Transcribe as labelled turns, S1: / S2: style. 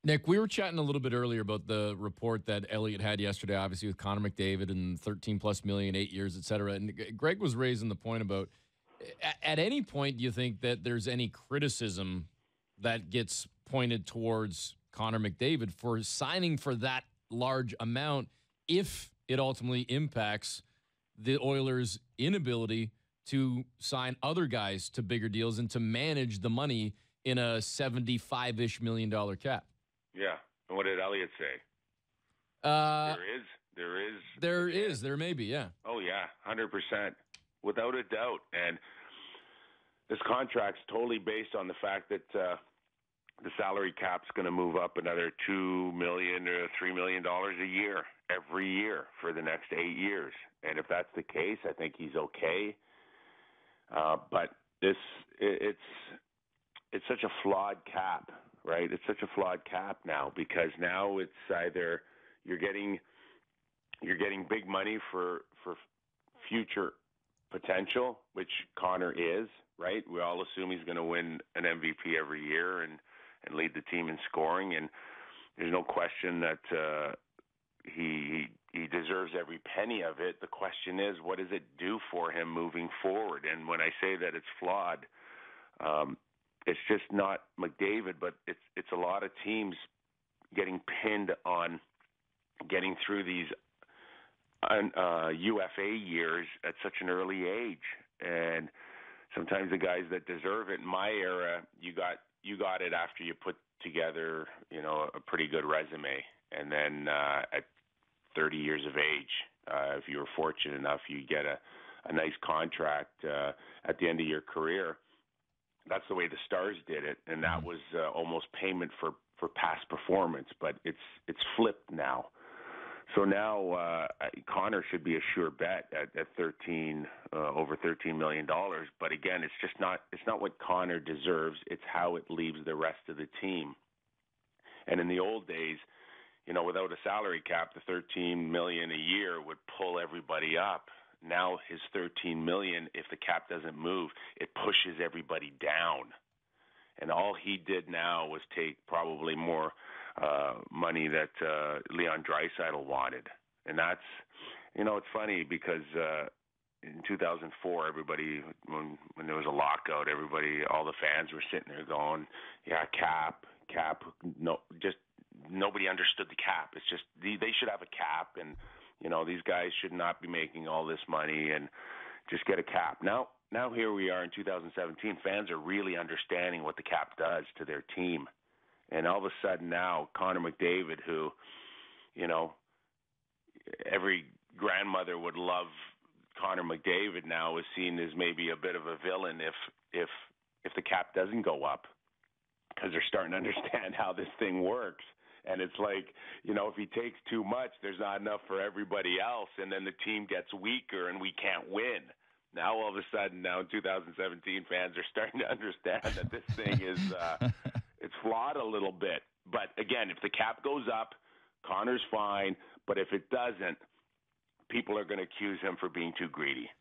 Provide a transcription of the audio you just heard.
S1: Nick, we were chatting a little bit earlier about the report that Elliott had yesterday, obviously with Connor McDavid and 13 plus million, 8 years, et cetera. And Greg was raising the point about at any point, do you think that there's any criticism that gets pointed towards Connor McDavid for signing for that large amount if it ultimately impacts the Oilers' inability to sign other guys to bigger deals and to manage the money in a $75-ish million cap?
S2: Yeah. And what did Elliott say?
S1: There may be, yeah.
S2: Oh, yeah, 100%, without a doubt. And this contract's totally based on the fact that the salary cap's going to move up another $2 million or $3 million a year every year for the next 8 years. And if that's the case, I think he's okay. But it's such a flawed cap, right? It's such a flawed cap now because now it's either you're getting big money for future potential, which Connor is, right? We all assume he's going to win an MVP every year and lead the team in scoring, and there's no question that he deserves every penny of it. The question is, what does it do for him moving forward? And when I say that it's flawed, it's just not McDavid, but it's a lot of teams getting pinned on getting through these UFA years at such an early age. And sometimes the guys that deserve it, in my era, you got it after you put together, a pretty good resume. And then at 30 years of age, if you were fortunate enough, you get a nice contract at the end of your career. That's the way the Stars did it, and that was almost payment for past performance. But it's flipped now. So now Connor should be a sure bet at over $13 million. But again, it's not what Connor deserves. It's how it leaves the rest of the team. And in the old days, without a salary cap, the $13 million a year would pull everybody up. Now his $13 million, if the cap doesn't move, it pushes everybody down. And all he did now was take probably more money that Leon Draisaitl wanted. And that's, it's funny because in 2004, everybody, when there was a lockout, all the fans were sitting there going, yeah, cap, no, just nobody understood the cap. It's just they should have a cap, and these guys should not be making all this money and just get a cap. Now here we are in 2017. Fans are really understanding what the cap does to their team. And all of a sudden now, Connor McDavid, who, every grandmother would love Connor McDavid, now is seen as maybe a bit of a villain if the cap doesn't go up, because they're starting to understand how this thing works. And it's like, if he takes too much, there's not enough for everybody else, and then the team gets weaker and we can't win. Now, all of a sudden, now in 2017, fans are starting to understand that this thing is it's flawed a little bit. But again, if the cap goes up, Connor's fine. But if it doesn't, people are going to accuse him for being too greedy.